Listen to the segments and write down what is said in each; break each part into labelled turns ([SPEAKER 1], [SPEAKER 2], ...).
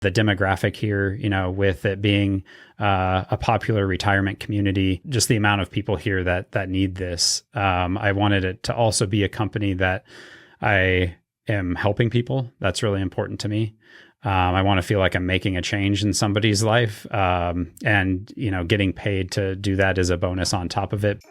[SPEAKER 1] The demographic here, with it being a popular retirement community, just the amount of people here that need this. I wanted it to also be a company that I am helping people. That's really important to me. I want to feel like I'm making a change in somebody's life, and getting paid to do that is a bonus on top of it.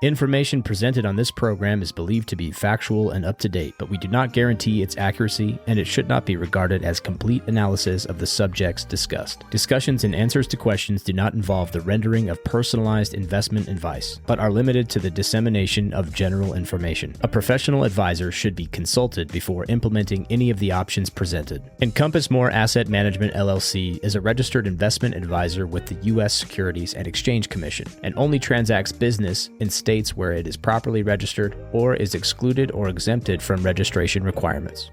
[SPEAKER 2] Information presented on this program is believed to be factual and up to date, but we do not guarantee its accuracy, and it should not be regarded as complete analysis of the subjects discussed. Discussions and answers to questions do not involve the rendering of personalized investment advice, but are limited to the dissemination of general information. A professional advisor should be consulted before implementing any of the options presented. Encompass More Asset Management LLC is a registered investment advisor with the U.S. Securities and Exchange Commission and only transacts business in states where it is properly registered or is excluded or exempted from registration requirements.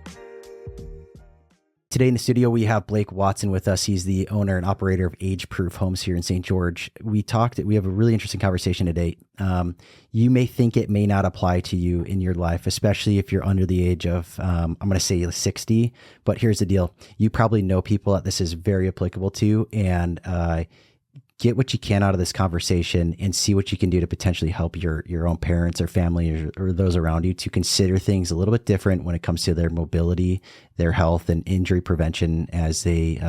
[SPEAKER 3] Today in the studio, we have Blake Watson with us. He's the owner and operator of Age Proof Homes here in St. George. We have a really interesting conversation today. You may think it may not apply to you in your life, especially if you're under the age of, I'm going to say 60, but here's the deal. You probably know people that this is very applicable to, and get what you can out of this conversation and see what you can do to potentially help your own parents or family or those around you to consider things a little bit different when it comes to their mobility, their health, and injury prevention as they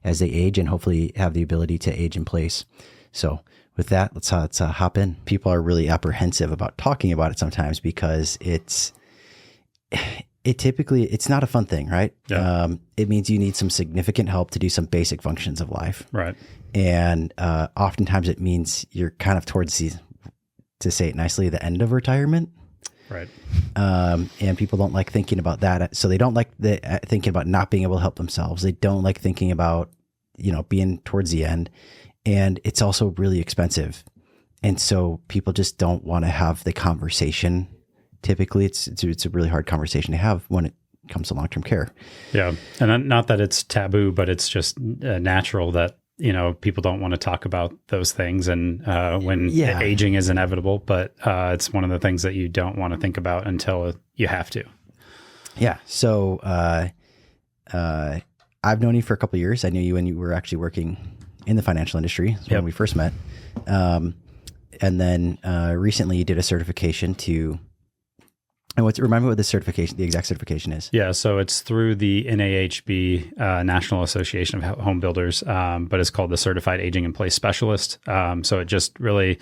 [SPEAKER 3] age, and hopefully have the ability to age in place. So with that, let's hop in. People are really apprehensive about talking about it sometimes because it's not a fun thing, right?
[SPEAKER 1] Yeah.
[SPEAKER 3] It means you need some significant help to do some basic functions of life.
[SPEAKER 1] Right.
[SPEAKER 3] And oftentimes it means you're kind of towards to say it nicely, the end of retirement.
[SPEAKER 1] Right.
[SPEAKER 3] And people don't like thinking about that. So they don't like thinking about not being able to help themselves. They don't like thinking about, being towards the end. And it's also really expensive. And so people just don't want to have the conversation. Typically it's a really hard conversation to have when it comes to long-term care.
[SPEAKER 1] Yeah. And not that it's taboo, but it's just natural that, people don't want to talk about those things. And when aging is inevitable, but it's one of the things that you don't want to think about until you have to.
[SPEAKER 3] Yeah. So I've known you for a couple of years. I knew you when you were actually working in the financial industry. That's when we first met. And then recently you did a certification to... And remind me what the exact certification is.
[SPEAKER 1] Yeah, so it's through the NAHB, National Association of Home Builders, but it's called the Certified Aging in Place Specialist. So it just really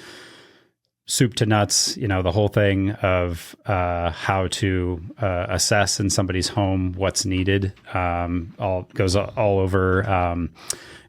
[SPEAKER 1] soup to nuts, the whole thing of how to assess in somebody's home what's needed. Goes all over.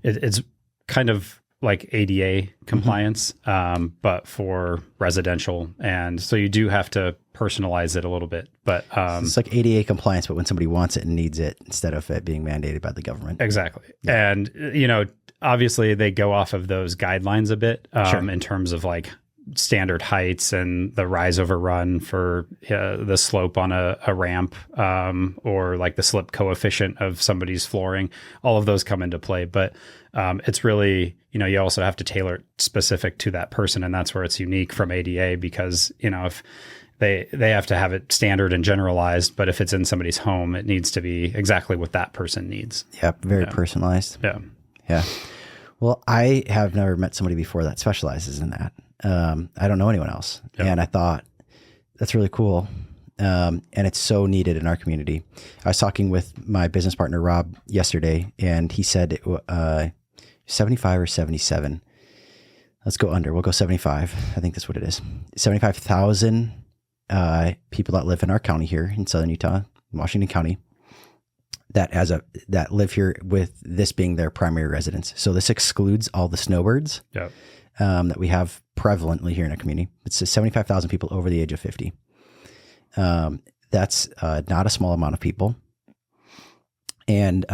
[SPEAKER 1] It's kind of like ADA compliance, but for residential. And so you do have to personalize it a little bit, but
[SPEAKER 3] it's like ADA compliance, but when somebody wants it and needs it instead of it being mandated by the government.
[SPEAKER 1] Exactly. Yeah. And, obviously they go off of those guidelines a bit in terms of like standard heights and the rise over run for the slope on a ramp, or like the slip coefficient of somebody's flooring. All of those come into play, but it's really, you also have to tailor it specific to that person. And that's where it's unique from ADA because, if they have to have it standard and generalized, but if it's in somebody's home, it needs to be exactly what that person needs.
[SPEAKER 3] Yep. Very personalized.
[SPEAKER 1] Yeah.
[SPEAKER 3] Yeah. Well, I have never met somebody before that specializes in that. I don't know anyone else. Yep. And I thought that's really cool. And it's so needed in our community. I was talking with my business partner, Rob, yesterday, and he said 75 or 77. Let's go under. We'll go 75. I think that's what it is. 75,000 people that live in our county here in Southern Utah, Washington County, that live here with this being their primary residence. So this excludes all the snowbirds that we have prevalently here in our community. It's 75,000 people over the age of 50. That's not a small amount of people. And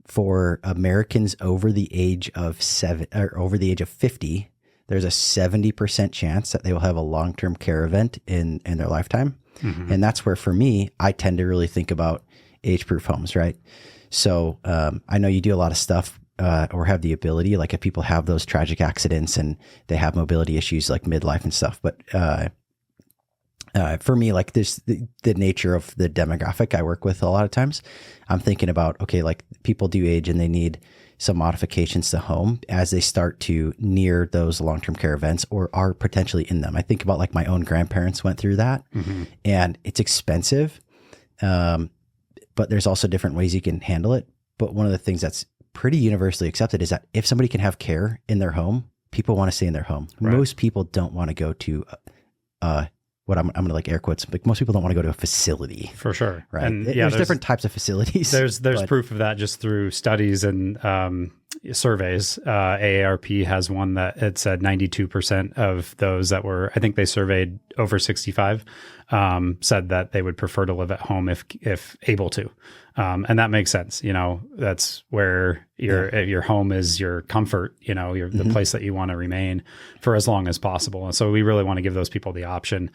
[SPEAKER 3] for Americans over the age of 50, there's a 70% chance that they will have a long-term care event in their lifetime. Mm-hmm. And that's where, for me, I tend to really think about age-proof homes, right? So I know you do a lot of stuff or have the ability, like if people have those tragic accidents and they have mobility issues like midlife and stuff. But For me, like this, the nature of the demographic I work with a lot of times, I'm thinking about, okay, like people do age and they need some modifications to home as they start to near those long-term care events or are potentially in them. I think about like my own grandparents went through that, and it's expensive. But there's also different ways you can handle it. But one of the things that's pretty universally accepted is that if somebody can have care in their home, people want to stay in their home. Right. Most people don't want to go to, what I'm going to like air quotes, but most people don't want to go to a facility.
[SPEAKER 1] For sure.
[SPEAKER 3] Right. And there's different types of facilities.
[SPEAKER 1] There's proof of that just through studies and surveys. AARP has one that it said 92% of those that were, I think they surveyed over 65, said that they would prefer to live at home if able to. And that makes sense. That's where your home is your comfort, the place that you want to remain for as long as possible. And so we really want to give those people the option.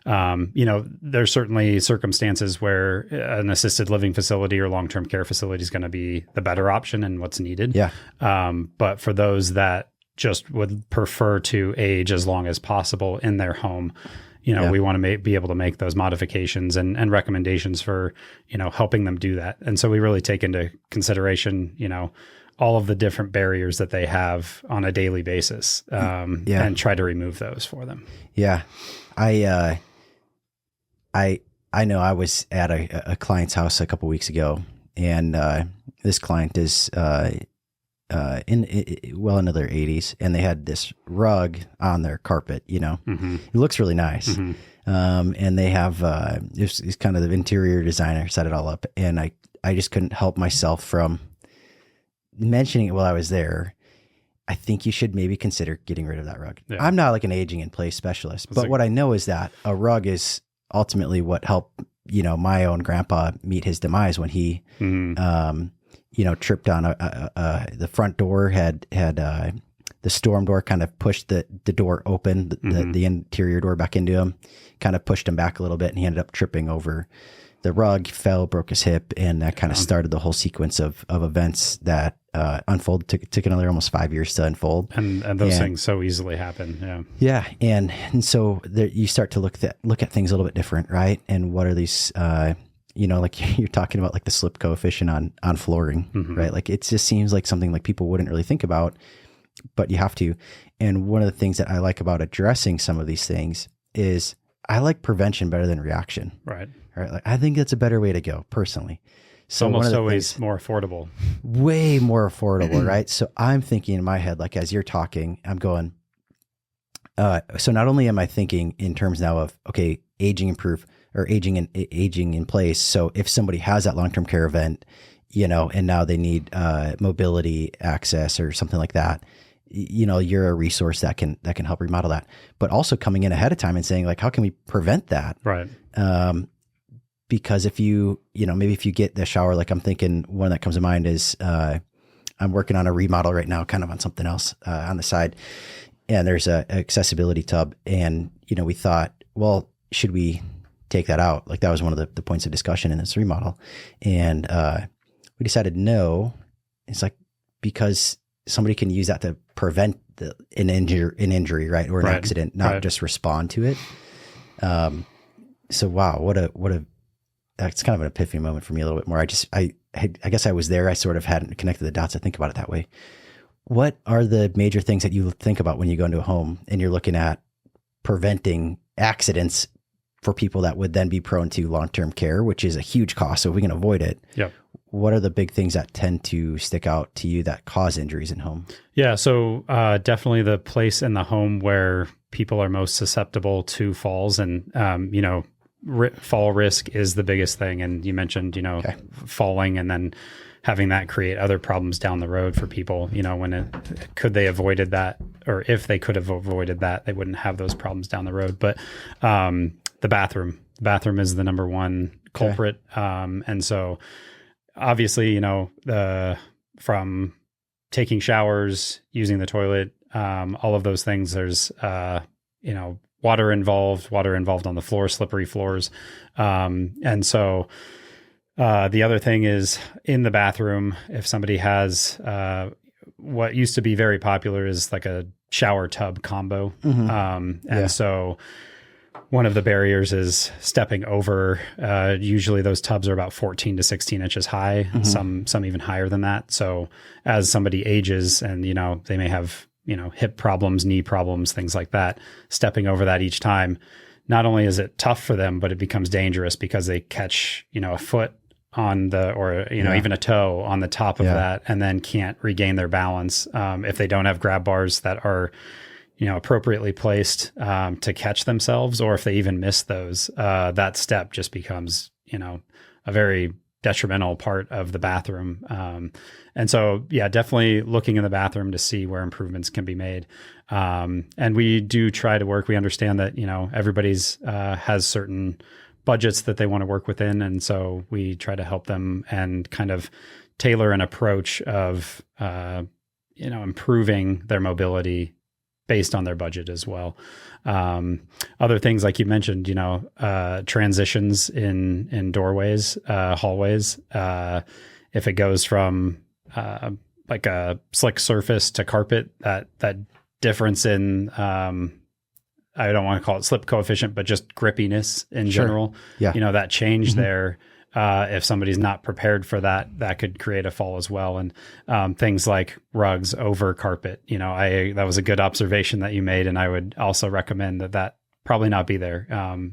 [SPEAKER 1] There's certainly circumstances where an assisted living facility or long-term care facility is going to be the better option and what's needed.
[SPEAKER 3] Yeah.
[SPEAKER 1] But for those that just would prefer to age as long as possible in their home, we want to be able to make those modifications and recommendations for, helping them do that. And so we really take into consideration, all of the different barriers that they have on a daily basis, and try to remove those for them.
[SPEAKER 3] Yeah. I know I was at a client's house a couple weeks ago, and this client is into their 80s, and they had this rug on their carpet. It looks really nice, and they have it's kind of the interior designer set it all up, and I just couldn't help myself from mentioning it while I was there. I think you should maybe consider getting rid of that rug. Yeah. I'm not like an aging in place specialist, but what I know is that a rug is ultimately what helped, my own grandpa meet his demise when he, tripped on the front door had the storm door kind of pushed the door open, the interior door back into him, kind of pushed him back a little bit, and he ended up tripping over the rug, fell, broke his hip, and that kind of started the whole sequence of events that unfolded. Took another almost 5 years to unfold. And
[SPEAKER 1] those things so easily happen. Yeah.
[SPEAKER 3] Yeah. And so you start to look at things a little bit different, right? And what are these, like you're talking about like the slip coefficient on flooring, right? Like it just seems like something like people wouldn't really think about, but you have to. And one of the things that I like about addressing some of these things is I like prevention better than reaction.
[SPEAKER 1] Right.
[SPEAKER 3] Right. Like I think that's a better way to go personally.
[SPEAKER 1] So almost always more affordable.
[SPEAKER 3] Way more affordable, right? So I'm thinking in my head, like as you're talking, I'm going, so not only am I thinking in terms now of, okay, aging in place. So if somebody has that long-term care event, and now they need mobility access or something like that, you're a resource that can help remodel that. But also coming in ahead of time and saying like, how can we prevent that?
[SPEAKER 1] Right.
[SPEAKER 3] Because if maybe if you get the shower, like I'm thinking one that comes to mind is I'm working on a remodel right now, kind of on something else on the side. And there's a accessibility tub. And, we thought, well, should we take that out? Like that was one of the points of discussion in this remodel. And we decided no. It's like, because somebody can use that to prevent an injury, right? Or an accident, not just respond to it. So wow, that's kind of an epiphany moment for me a little bit more. I guess I was there. I sort of hadn't connected the dots. I think about it that way. What are the major things that you think about when you go into a home and you're looking at preventing accidents for people that would then be prone to long-term care, which is a huge cost. So if we can avoid it, what are the big things that tend to stick out to you that cause injuries in home?
[SPEAKER 1] Yeah. So definitely the place in the home where people are most susceptible to falls, and, fall risk is the biggest thing. And you mentioned, falling and then having that create other problems down the road for people, could they avoided that, or if they could have avoided that, they wouldn't have those problems down the road. But the bathroom is the number one culprit. And so obviously, from taking showers, using the toilet, all of those things, there's, water involved on the floor, slippery floors. And so the other thing is in the bathroom, if somebody has what used to be very popular is like a shower tub combo. So one of the barriers is stepping over. Usually those tubs are about 14 to 16 inches high, some even higher than that. So as somebody ages and, they may have, hip problems, knee problems, things like that, stepping over that each time, not only is it tough for them, but it becomes dangerous because they catch, a foot on even a toe on the top of that, and then can't regain their balance. If they don't have grab bars that are, appropriately placed to catch themselves, or if they even miss those, that step just becomes, a very detrimental part of the bathroom. And so, definitely looking in the bathroom to see where improvements can be made. And we do try to work. We understand that, everybody's has certain budgets that they want to work within. And so we try to help them and kind of tailor an approach of, improving their mobility based on their budget as well. Other things like you mentioned, transitions in doorways, hallways. If it goes from like a slick surface to carpet, that difference in I don't want to call it slip coefficient, but just grippiness in general. Yeah. That change there. If somebody's not prepared for that, that could create a fall as well. And things like rugs over carpet, that was a good observation that you made. And I would also recommend that probably not be there.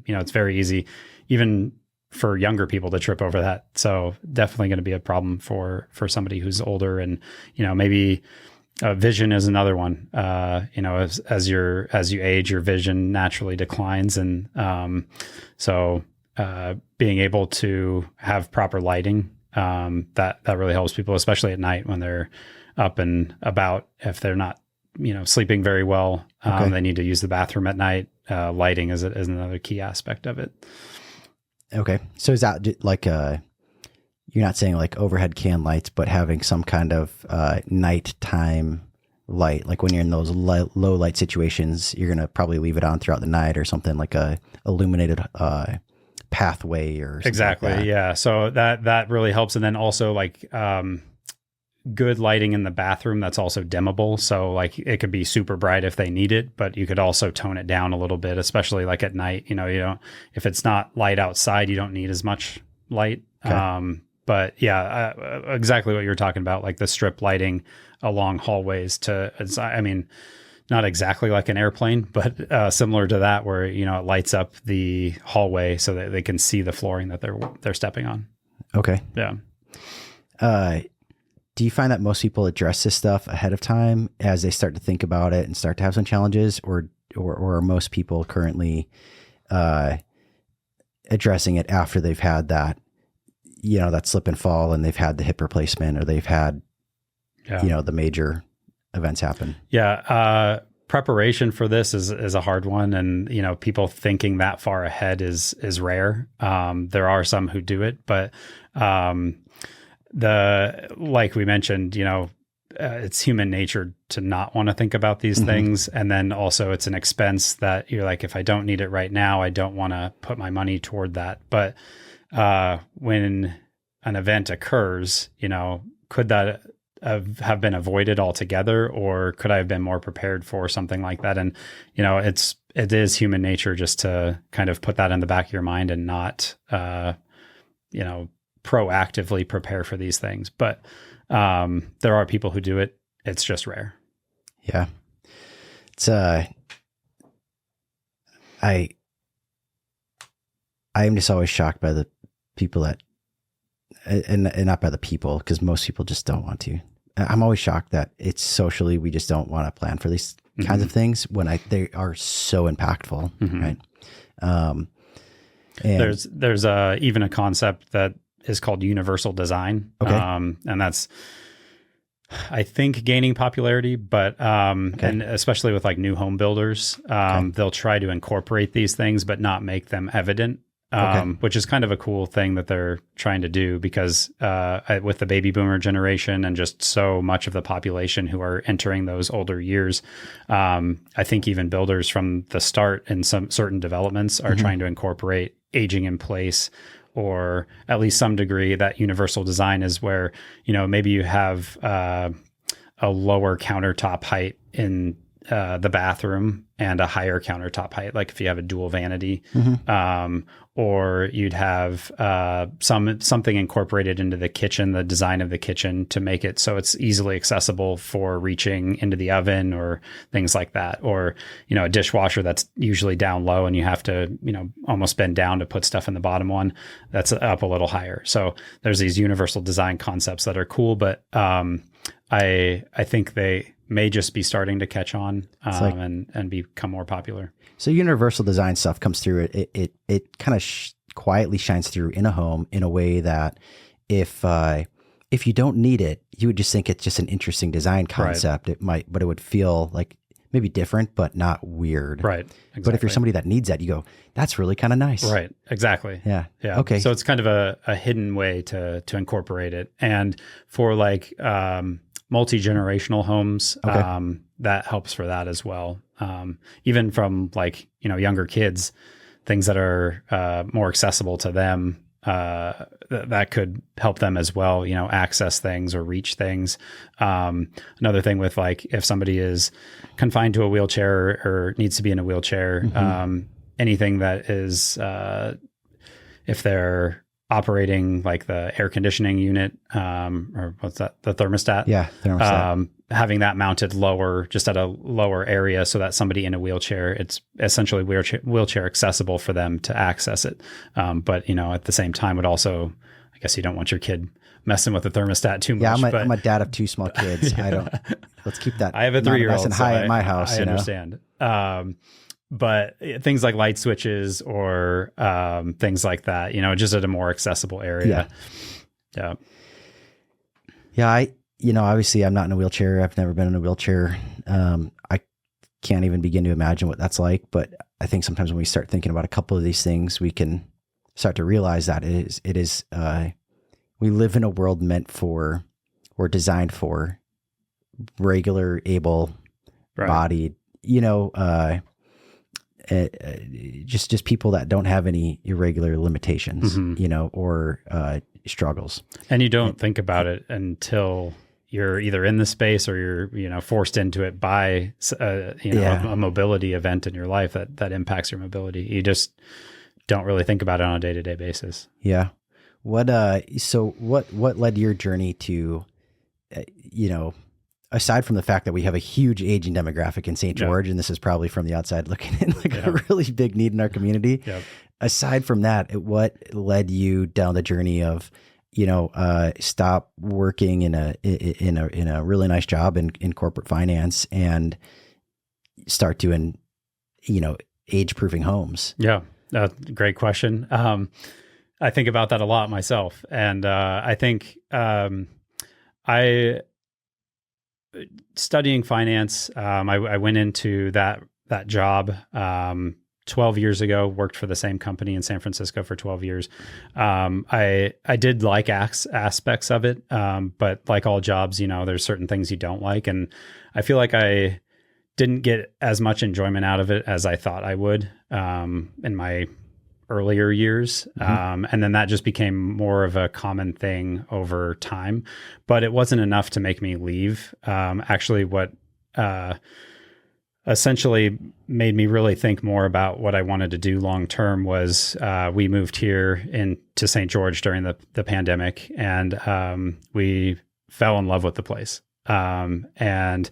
[SPEAKER 1] It's very easy, even for younger people, to trip over that. So definitely going to be a problem for somebody who's older. And, maybe vision is another one. As you age, your vision naturally declines. And so being able to have proper lighting, that really helps people, especially at night when they're up and about. If they're not, sleeping very well, they need to use the bathroom at night. Lighting is another key aspect of it.
[SPEAKER 3] Okay. So is that like you're not saying like overhead can lights, but having some kind of nighttime light, like when you're in those low light situations, you're going to probably leave it on throughout the night, or something like a illuminated pathway or something.
[SPEAKER 1] Exactly.
[SPEAKER 3] Like that.
[SPEAKER 1] Yeah. So that really helps. And then also like good lighting in the bathroom that's also dimmable. So like it could be super bright if they need it, but you could also tone it down a little bit, especially like at night. If it's not light outside, you don't need as much light. Okay. But exactly what you're talking about, like the strip lighting along hallways not exactly like an airplane, but similar to that, where, it lights up the hallway so that they can see the flooring that they're stepping on. Okay. Yeah.
[SPEAKER 3] Do you find that most people address this stuff ahead of time as they start to think about it and start to have some challenges, or are most people currently addressing it after they've had that, that slip and fall, and they've had the hip replacement, or they've had, the major events happen?
[SPEAKER 1] Yeah. Preparation for this is a hard one. And, people thinking that far ahead is rare. There are some who do it, but like we mentioned, it's human nature to not want to think about these things. And then also it's an expense that you're like, if I don't need it right now, I don't want to put my money toward that. But when an event occurs, could that have been avoided altogether, or could I have been more prepared for something like that? And, it is human nature just to kind of put that in the back of your mind and not, proactively prepare for these things. But there are people who do it. It's just rare.
[SPEAKER 3] Yeah. It's I am just always shocked by the people that, and not by the people, because most people just don't want to. I'm always shocked that it's socially, we just don't want to plan for these kinds of things when they are so impactful. Right. And
[SPEAKER 1] there's even a concept that is called universal design. Okay. And that's, I think, gaining popularity, but, and especially with like new home builders, they'll try to incorporate these things, but not make them evident. Which is kind of a cool thing that they're trying to do, because with the baby boomer generation and just so much of the population who are entering those older years, I think even builders from the start in some certain developments are trying to incorporate aging in place, or at least some degree. That universal design is where, maybe you have a lower countertop height in the bathroom and a higher countertop height, like if you have a dual vanity, or you'd have something incorporated into the kitchen, the design of the kitchen, to make it so it's easily accessible for reaching into the oven or things like that. Or, a dishwasher that's usually down low and you have to, almost bend down to put stuff in the bottom one, that's up a little higher. So there's these universal design concepts that are cool, but I think they may just be starting to catch on and become more popular.
[SPEAKER 3] So universal design stuff comes through. It kind of quietly shines through in a home in a way that if you don't need it, you would just think it's just an interesting design concept. Right. But it would feel like maybe different, but not weird.
[SPEAKER 1] Right. Exactly.
[SPEAKER 3] But if you're somebody that needs that, you go, that's really kind of nice.
[SPEAKER 1] Right. Exactly.
[SPEAKER 3] Yeah.
[SPEAKER 1] Yeah.
[SPEAKER 3] Okay.
[SPEAKER 1] So it's kind of a hidden way to incorporate it. And for like, multi-generational homes, that helps for that as well. Even from like, younger kids, things that are more accessible to them, that could help them as well, access things or reach things. Another thing with like, if somebody is confined to a wheelchair or needs to be in a wheelchair, anything that is, if they're operating like the air conditioning unit, or what's that? The thermostat.
[SPEAKER 3] Yeah. Thermostat.
[SPEAKER 1] Having that mounted lower, just at a lower area so that somebody in a wheelchair, it's essentially wheelchair accessible for them to access it. But, at the same time would also, I guess you don't want your kid messing with the thermostat too much.
[SPEAKER 3] Yeah. I'm a dad of 2 small kids. Yeah. Let's keep that.
[SPEAKER 1] I have a 3-year-old.
[SPEAKER 3] Nice and high at my house.
[SPEAKER 1] I understand. But things like light switches or things like that, just at a more accessible area. Yeah.
[SPEAKER 3] Yeah. Obviously I'm not in a wheelchair. I've never been in a wheelchair. I can't even begin to imagine what that's like. But I think sometimes when we start thinking about a couple of these things, we can start to realize that it is we live in a world meant for, or designed for, regular, able-bodied, just people that don't have any irregular limitations, or struggles.
[SPEAKER 1] And you don't think about it until you're either in the space or you're, forced into it by, a mobility event in your life that impacts your mobility. You just don't really think about it on a day-to-day basis.
[SPEAKER 3] Yeah. What led your journey to, aside from the fact that we have a huge aging demographic in St. George, and this is probably from the outside looking in like a really big need in our community. Yep. Aside from that, what led you down the journey of, stop working in a really nice job in corporate finance and start doing, age-proofing homes?
[SPEAKER 1] Yeah, great question. I think about that a lot myself, and I think studying finance, I went into that job 12 years ago, worked for the same company in San Francisco for 12 years. I did like aspects of it, but like all jobs, there's certain things you don't like. And I feel like I didn't get as much enjoyment out of it as I thought I would in my earlier years. And then that just became more of a common thing over time, but it wasn't enough to make me leave. Actually, what essentially made me really think more about what I wanted to do long-term was we moved here to St. George during the pandemic, and we fell in love with the place. And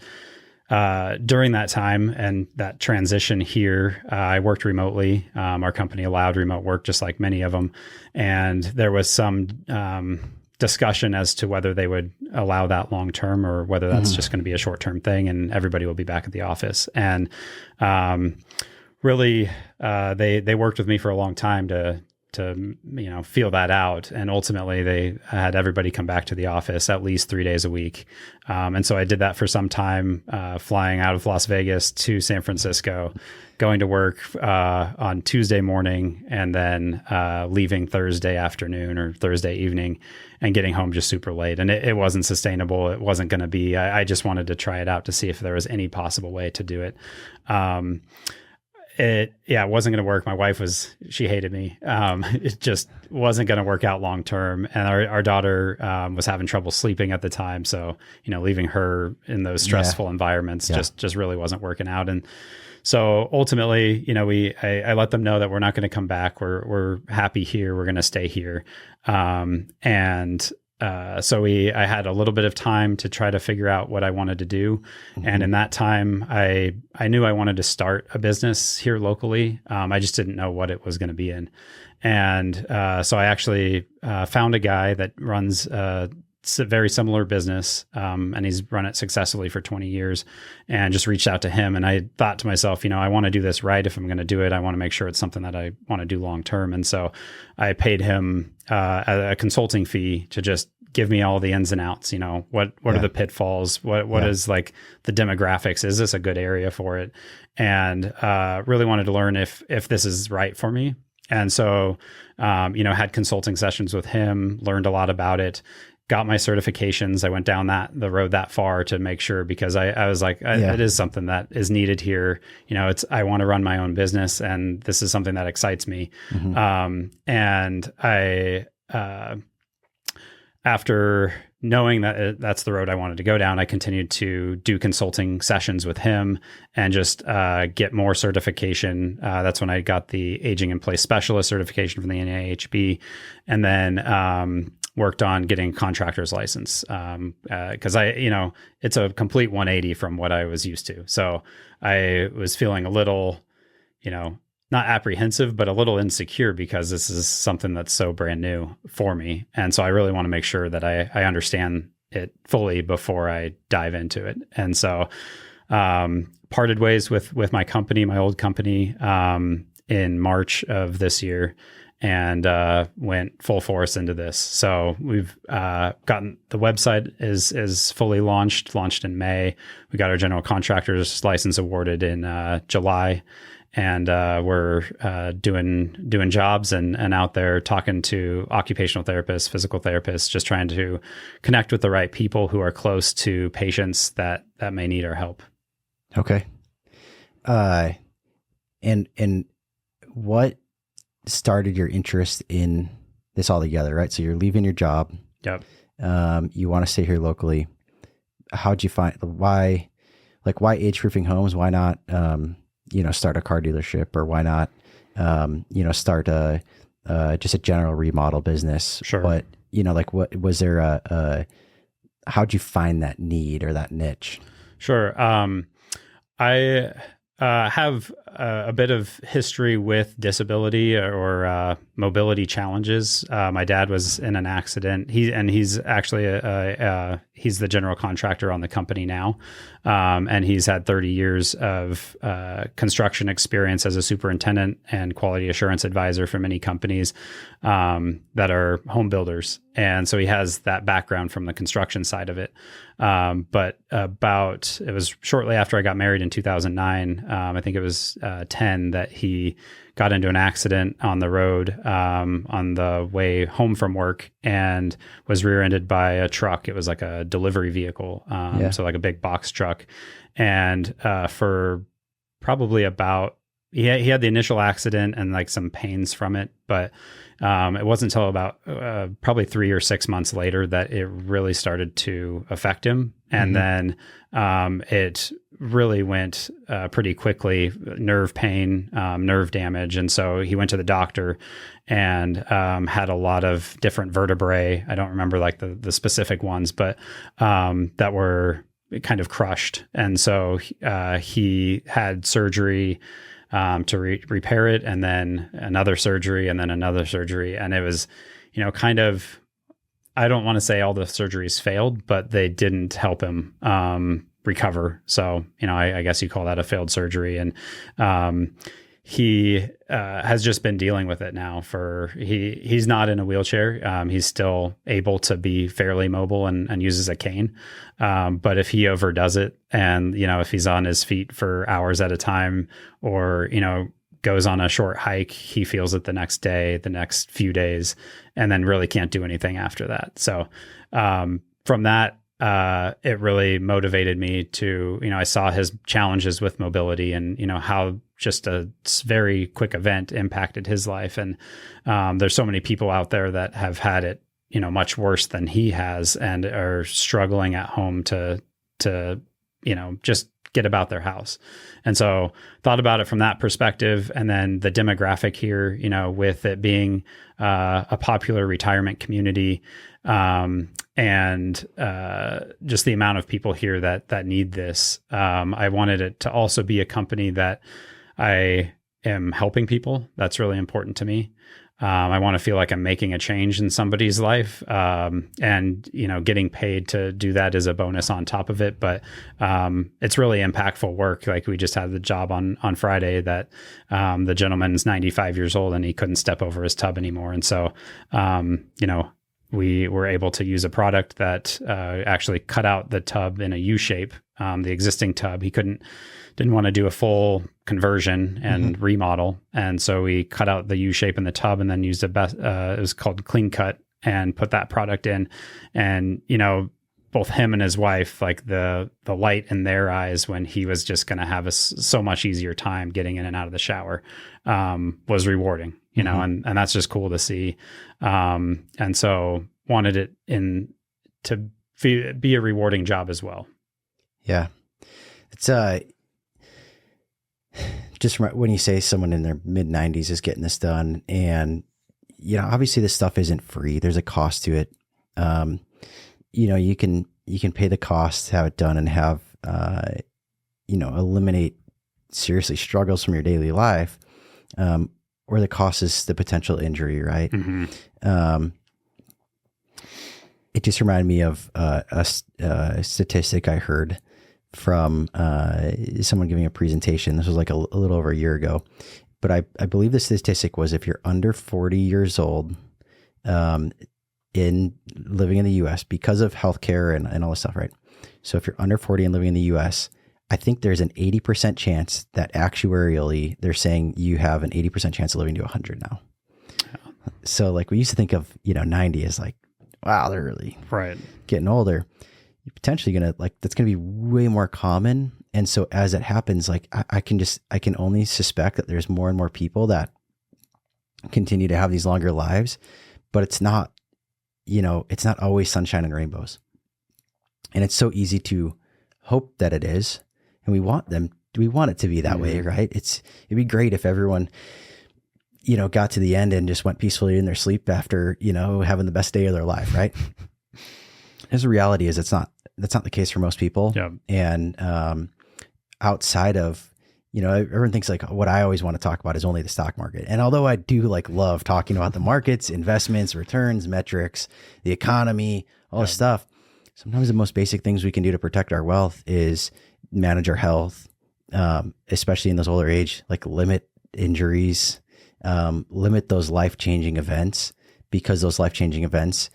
[SPEAKER 1] during that time and that transition here, I worked remotely. Our company allowed remote work, just like many of them. And there was some discussion as to whether they would allow that long term or whether that's just going to be a short term thing and everybody will be back at the office. And really, they worked with me for a long time to feel that out. And ultimately they had everybody come back to the office at least 3 days a week. And so I did that for some time, flying out of Las Vegas to San Francisco, going to work on Tuesday morning and then leaving Thursday afternoon or Thursday evening and getting home just super late. And it wasn't sustainable. It wasn't going to be, I just wanted to try it out to see if there was any possible way to do it. it wasn't going to work. My wife she hated me. It just wasn't going to work out long term. And our daughter was having trouble sleeping at the time. So, leaving her in those stressful environments just really wasn't working out. And so ultimately, I let them know that we're not going to come back. We're happy here. We're going to stay here. So I had a little bit of time to try to figure out what I wanted to do. Mm-hmm. And in that time, I knew I wanted to start a business here locally. I just didn't know what it was going to be in. And so I actually found a guy that runs a very similar business, and he's run it successfully for 20 years, and just reached out to him. And I thought to myself, I want to do this right. If I'm going to do it, I want to make sure it's something that I want to do long term. And so I paid him a consulting fee to just give me all the ins and outs. What are the pitfalls? What is like the demographics? Is this a good area for it? And really wanted to learn if this is right for me. And so, had consulting sessions with him, learned a lot about it. Got my certifications. I went down the road that far to make sure, because I was like, it is something that is needed here. I want to run my own business, and this is something that excites me. Mm-hmm. And I, after knowing that that's the road I wanted to go down, I continued to do consulting sessions with him and just get more certification. That's when I got the Aging in Place Specialist certification from the NAHB, and then worked on getting contractor's license, because it's a complete 180 from what I was used to. So I was feeling a little, not apprehensive, but a little insecure, because this is something that's so brand new for me. And so I really want to make sure that I understand it fully before I dive into it. And so parted ways with my company, my old company, in March of this year, and went full force into this. So we've gotten the website is fully launched in May. We got our general contractor's license awarded in July, and we're doing jobs and out there talking to occupational therapists, physical therapists, just trying to connect with the right people who are close to patients that may need our help.
[SPEAKER 3] Okay. And what started your interest in this altogether, right? So you're leaving your job.
[SPEAKER 1] Yep.
[SPEAKER 3] You want to stay here locally. How'd you find why age proofing homes? Why not, start a car dealership, or why not, start just a general remodel business?
[SPEAKER 1] Sure.
[SPEAKER 3] But, what was there how'd you find that need or that niche?
[SPEAKER 1] Sure. I have a bit of history with disability or mobility challenges. My dad was in an accident. He's actually he's the general contractor on the company now, and he's had 30 years of construction experience as a superintendent and quality assurance advisor for many companies that are home builders. And so he has that background from the construction side of it. But it was shortly after I got married in 2009, I think it was 10, that he got into an accident on the road on the way home from work, and was rear-ended by a truck. It was like a delivery vehicle, so like a big box truck. And for probably he had the initial accident and like some pains from it, but it wasn't until about probably 3 or 6 months later that it really started to affect him. And then it really went pretty quickly, nerve pain, nerve damage. And so he went to the doctor and had a lot of different vertebrae. I don't remember like the specific ones, but that were kind of crushed. And so he had surgery to repair it, and then another surgery, and then another surgery. And it was, kind of, I don't want to say all the surgeries failed, but they didn't help him recover. So, I guess you call that a failed surgery. And he has just been dealing with it now he's not in a wheelchair. He's still able to be fairly mobile and uses a cane. But if he overdoes it, and, if he's on his feet for hours at a time, or, goes on a short hike, he feels it the next day, the next few days, and then really can't do anything after that. So from that it really motivated me to, I saw his challenges with mobility and, how just a very quick event impacted his life. And there's so many people out there that have had it, much worse than he has and are struggling at home to just get about their house. And so thought about it from that perspective. And then the demographic here, with it being a popular retirement community, and just the amount of people here that need this. I wanted it to also be a company that I am helping people. That's really important to me. I want to feel like I'm making a change in somebody's life, and getting paid to do that is a bonus on top of it. But it's really impactful work. Like we just had the job on Friday that the gentleman's 95 years old and he couldn't step over his tub anymore, and so we were able to use a product that actually cut out the tub in a U shape. The existing tub, he didn't want to do a full conversion and remodel. And so we cut out the U shape in the tub and then used it was called Clean Cut, and put that product in. And, both him and his wife, like the light in their eyes when he was just going to have a so much easier time getting in and out of the shower, was rewarding, and that's just cool to see. And so wanted it to be a rewarding job as well.
[SPEAKER 3] Yeah. It's, just when you say someone in their mid 90s is getting this done, and, obviously this stuff isn't free. There's a cost to it. You can pay the cost, have it done, and have, eliminate seriously struggles from your daily life. Or the cost is the potential injury, right? It just reminded me of a statistic I heard from someone giving a presentation. This was like a little over a year ago, but I believe the statistic was if you're under 40 years old, in living in the U.S. because of healthcare and all this stuff, right? So if you're under 40 and living in the U.S., I think there's an 80% chance that actuarially they're saying you have an 80% chance of living to 100 now. Yeah. So like we used to think of, 90 as like, wow, they're really getting older. You're potentially that's going to be way more common. And so as it happens, like I can only suspect that there's more and more people that continue to have these longer lives, but it's not always sunshine and rainbows. And it's so easy to hope that it is. And we want it to be that way, right? It'd be great if everyone, got to the end and just went peacefully in their sleep after, having the best day of their life, right? As the reality is, that's not the case for most people.
[SPEAKER 1] Yeah.
[SPEAKER 3] And outside of, everyone thinks like what I always want to talk about is only the stock market. And although I do love talking about the markets, investments, returns, metrics, the economy, all this stuff, sometimes the most basic things we can do to protect our wealth is manage our health, especially in those older age, like limit injuries, limit those life-changing events, because those life-changing events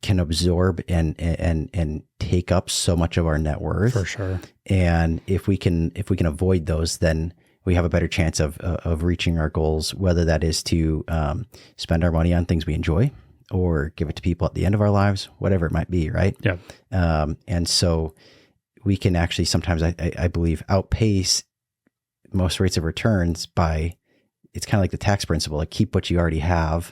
[SPEAKER 3] can absorb and take up so much of our net worth.
[SPEAKER 1] For sure.
[SPEAKER 3] And if we can avoid those, then we have a better chance of reaching our goals, whether that is to spend our money on things we enjoy or give it to people at the end of our lives, whatever it might be, right?
[SPEAKER 1] Yeah.
[SPEAKER 3] And so we can actually sometimes, I believe, outpace most rates of returns by, it's kind of like the tax principle, like keep what you already have,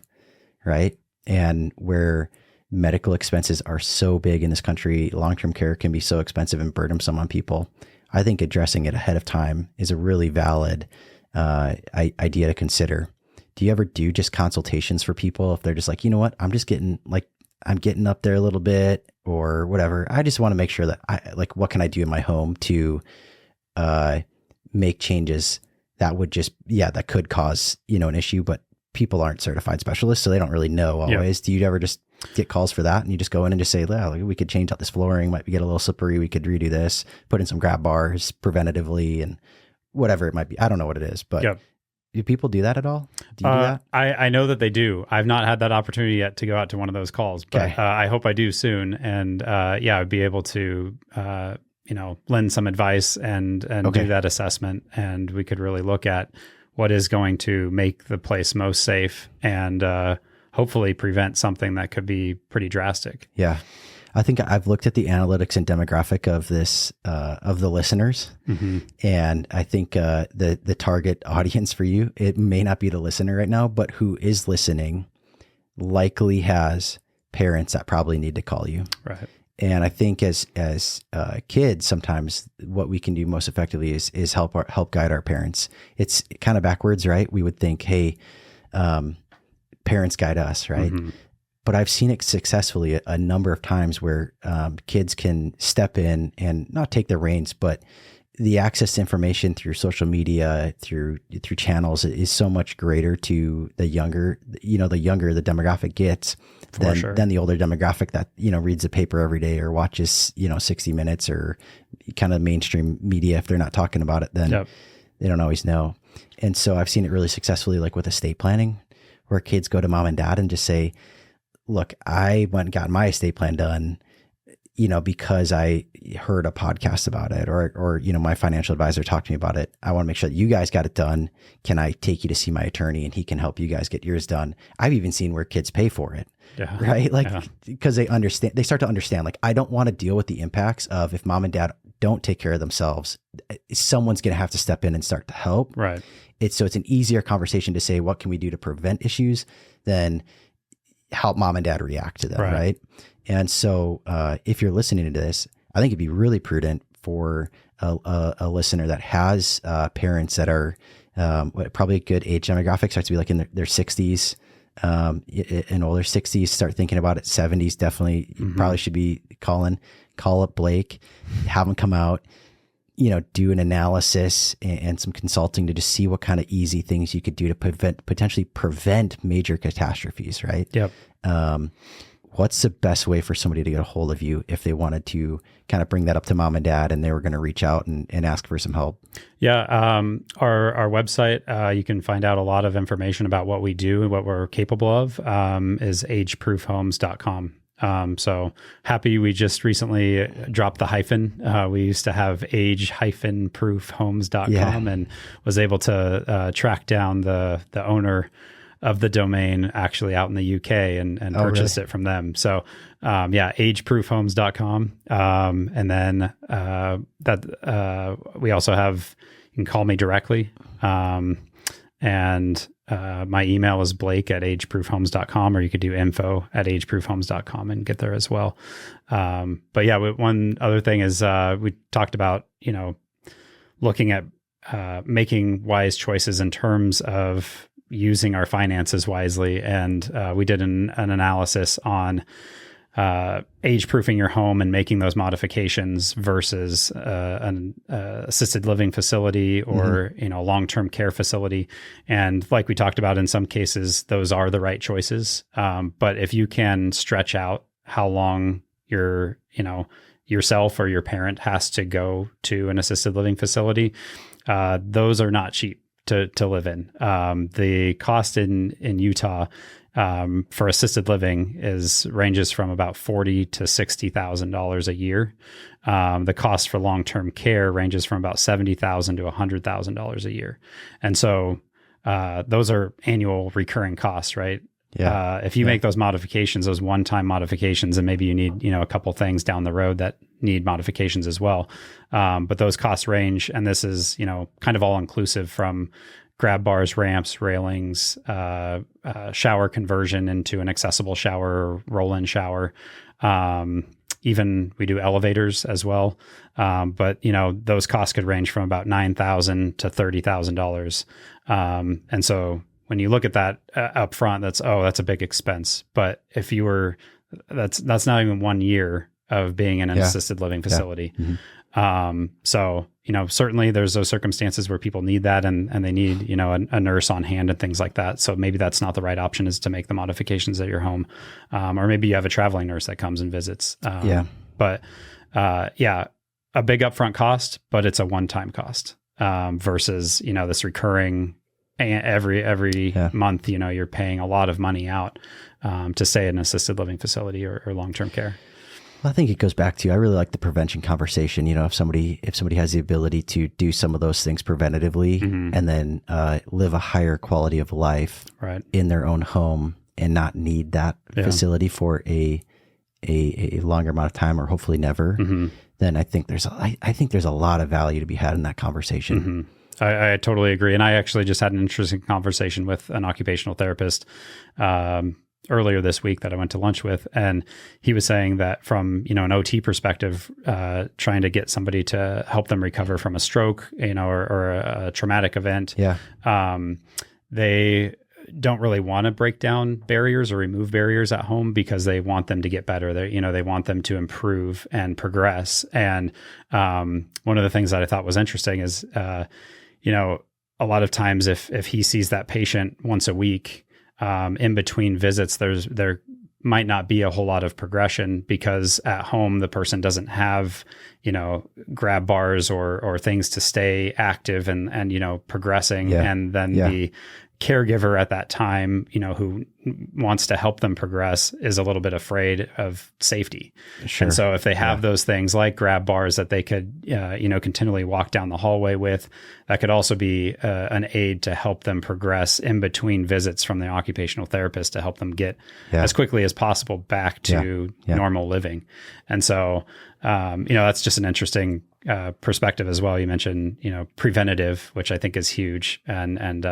[SPEAKER 3] right? And where medical expenses are so big in this country, long-term care can be so expensive and burdensome on people. I think addressing it ahead of time is a really valid idea to consider. Do you ever do just consultations for people if they're just like, you know what, I'm getting up there a little bit or whatever. I just want to make sure that what can I do in my home to make changes that would that could cause, an issue, but people aren't certified specialists, so they don't really know always. Yeah. Do you ever just get calls for that and you just go in and just say, well, we could change out this flooring, might get a little slippery, we could redo this, put in some grab bars preventatively and whatever it might be. I don't know what it is, but do people do that at all? Do you do that?
[SPEAKER 1] I know that they do. I've not had that opportunity yet to go out to one of those calls, but I hope I do soon. And I'd be able to, lend some advice and do that assessment. And we could really look at what is going to make the place most safe and hopefully prevent something that could be pretty drastic.
[SPEAKER 3] Yeah. I think I've looked at the analytics and demographic of this, of the listeners. And I think the target audience for you, it may not be the listener right now, but who is listening likely has parents that probably need to call you.
[SPEAKER 1] Right.
[SPEAKER 3] And I think as kids, sometimes what we can do most effectively is help guide our parents. It's kind of backwards, right? We would think, hey, parents guide us, right? But I've seen it successfully a number of times where kids can step in and not take the reins, but the access to information through social media, through channels is so much greater to the younger the demographic gets than the older demographic that, reads the paper every day or watches, 60 Minutes or kind of mainstream media. If they're not talking about it, then they don't always know. And so I've seen it really successfully, like with estate planning, where kids go to mom and dad and just say, look, I went and got my estate plan done, because I heard a podcast about it or, my financial advisor talked to me about it. I want to make sure that you guys got it done. Can I take you to see my attorney and he can help you guys get yours done? I've even seen where kids pay for it, right? Like, because they start to understand, like, I don't want to deal with the impacts of if mom and dad don't take care of themselves, someone's going to have to step in and start to help.
[SPEAKER 1] Right.
[SPEAKER 3] So it's an easier conversation to say, what can we do to prevent issues than help mom and dad react to them, right? And so if you're listening to this, I think it'd be really prudent for a listener that has parents that are probably a good age demographic, starts to be like in their 60s and older. 60s, start thinking about it. 70s, definitely probably should be call up Blake, have him come out, do an analysis and some consulting to just see what kind of easy things you could do to potentially prevent major catastrophes, right?
[SPEAKER 1] Yep.
[SPEAKER 3] What's the best way for somebody to get a hold of you if they wanted to kind of bring that up to mom and dad and they were going to reach out and ask for some help?
[SPEAKER 1] Yeah. Our website, you can find out a lot of information about what we do and what we're capable of, is ageproofhomes.com. So happy we just recently dropped the hyphen. We used to have age-proofhomes.com and was able to track down the owner of the domain actually out in the UK and purchase it from them. So ageproofhomes.com. And then we also have, you can call me directly. And my email is blake@ageproofhomes.com, or you could do info@ageproofhomes.com and get there as well. But yeah, one other thing is we talked about, looking at making wise choices in terms of using our finances wisely. And we did an analysis on age-proofing your home and making those modifications versus an assisted living facility or long-term care facility. And like we talked about, in some cases, those are the right choices. But if you can stretch out how long yourself or your parent has to go to an assisted living facility, those are not cheap to live in. The cost in Utah for assisted living ranges from about $40,000 to $60,000 a year. The cost for long-term care ranges from about $70,000 to $100,000 a year. And so those are annual recurring costs, right? Yeah. If you make those modifications, those one-time modifications, and maybe you need, a couple things down the road that need modifications as well. But those costs range, and this is, kind of all inclusive from grab bars, ramps, railings, shower conversion into an accessible shower, roll-in shower. Even we do elevators as well. But those costs could range from about $9,000 to $30,000. And so when you look at that up front, that's a big expense. But if you were, that's not even 1 year of being in an assisted living facility. Yeah. So, certainly there's those circumstances where people need that and they need, a nurse on hand and things like that. So maybe that's not the right option, is to make the modifications at your home. Or maybe you have a traveling nurse that comes and visits. But a big upfront cost, but it's a one-time cost, versus, this recurring every month, you're paying a lot of money out, to stay in an assisted living facility or long-term care.
[SPEAKER 3] Well, I think it goes back to, I really like the prevention conversation. If somebody has the ability to do some of those things preventatively and then live a higher quality of life in their own home and not need that facility for a a longer amount of time, or hopefully never, then I think there's a lot of value to be had in that conversation.
[SPEAKER 1] I totally agree. And I actually just had an interesting conversation with an occupational therapist earlier this week that I went to lunch with. And he was saying that from, an OT perspective, trying to get somebody to help them recover from a stroke, or a traumatic event, they don't really want to break down barriers or remove barriers at home because they want them to get better. They want them to improve and progress. And one of the things that I thought was interesting is, a lot of times if he sees that patient once a week, in between visits, there might not be a whole lot of progression because at home the person doesn't have, grab bars or things to stay active and progressing. And then the caregiver at that time, who wants to help them progress, is a little bit afraid of safety. Sure. And so if they have those things like grab bars that they could, continually walk down the hallway with, that could also be an aid to help them progress in between visits from the occupational therapist to help them get as quickly as possible back to normal living. And so, that's just an interesting perspective as well. You mentioned, preventative, which I think is huge and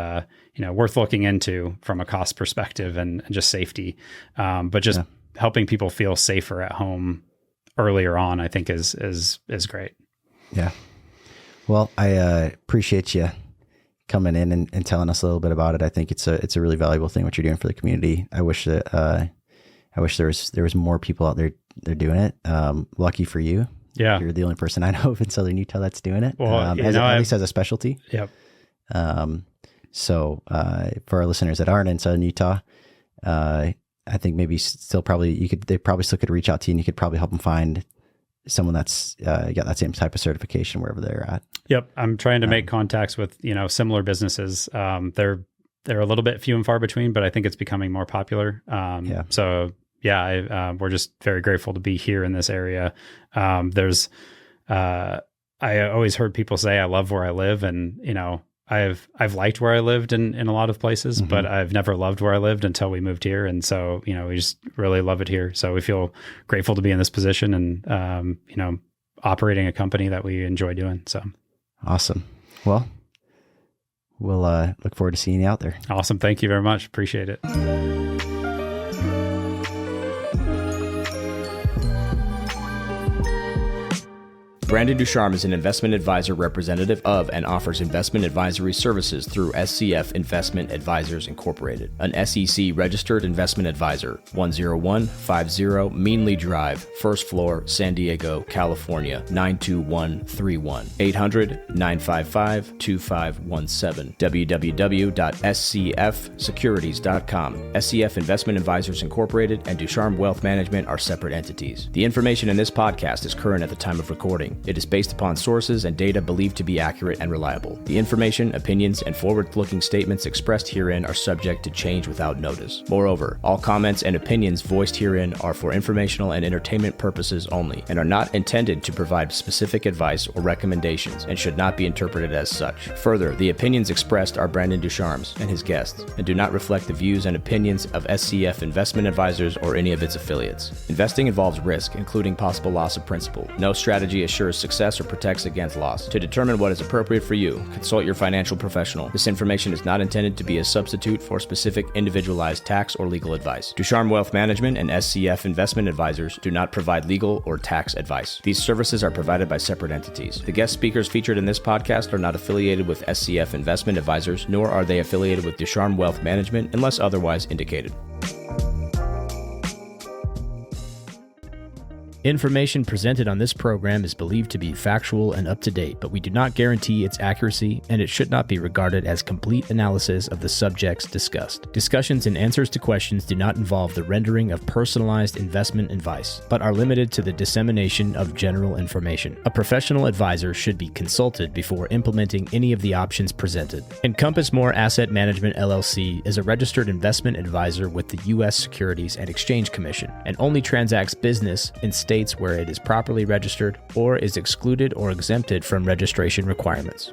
[SPEAKER 1] worth looking into from a cost perspective and just safety. But just helping people feel safer at home earlier on, I think is great. Yeah.
[SPEAKER 3] Well, I appreciate you coming in and telling us a little bit about it. I think it's a really valuable thing what you're doing for the community. I wish that there was more people out there doing it. Lucky for you.
[SPEAKER 1] Yeah.
[SPEAKER 3] You're the only person I know of in Southern Utah that's doing it.
[SPEAKER 1] Well,
[SPEAKER 3] at least as a specialty.
[SPEAKER 1] Yep.
[SPEAKER 3] So for our listeners that aren't in Southern Utah, I think maybe still probably they probably still could reach out to you and you could probably help them find someone that's got that same type of certification wherever they're at.
[SPEAKER 1] Yep. I'm trying to make contacts with, similar businesses. They're a little bit few and far between, but I think it's becoming more popular. So we're just very grateful to be here in this area. I always heard people say, I love where I live. And, I've liked where I lived in a lot of places, but I've never loved where I lived until we moved here. And so, we just really love it here. So we feel grateful to be in this position and, operating a company that we enjoy doing. So
[SPEAKER 3] awesome. Well, we'll look forward to seeing you out there.
[SPEAKER 1] Awesome. Thank you very much. Appreciate it.
[SPEAKER 2] Brandon Ducharme is an investment advisor representative of and offers investment advisory services through SCF Investment Advisors Incorporated, an SEC-registered investment advisor, 10150 Meanly Drive, first floor, San Diego, California, 92131, 800-955-2517, www.scfsecurities.com. SCF Investment Advisors Incorporated and Ducharme Wealth Management are separate entities. The information in this podcast is current at the time of recording. It is based upon sources and data believed to be accurate and reliable. The information, opinions, and forward-looking statements expressed herein are subject to change without notice. Moreover, all comments and opinions voiced herein are for informational and entertainment purposes only and are not intended to provide specific advice or recommendations and should not be interpreted as such. Further, the opinions expressed are Brandon Ducharme's and his guests and do not reflect the views and opinions of SCF Investment Advisors or any of its affiliates. Investing involves risk, including possible loss of principal. No strategy assures success or protects against loss. To determine what is appropriate for you, consult your financial professional. This information is not intended to be a substitute for specific individualized tax or legal advice. Ducharme Wealth Management and SCF Investment Advisors do not provide legal or tax advice. These services are provided by separate entities. The guest speakers featured in this podcast are not affiliated with SCF Investment Advisors, nor are they affiliated with Ducharme Wealth Management unless otherwise indicated. Information presented on this program is believed to be factual and up to date, but we do not guarantee its accuracy, and it should not be regarded as complete analysis of the subjects discussed. Discussions and answers to questions do not involve the rendering of personalized investment advice, but are limited to the dissemination of general information. A professional advisor should be consulted before implementing any of the options presented. Encompass More Asset Management LLC is a registered investment advisor with the U.S. Securities and Exchange Commission and only transacts business in states where it is properly registered or is excluded or exempted from registration requirements.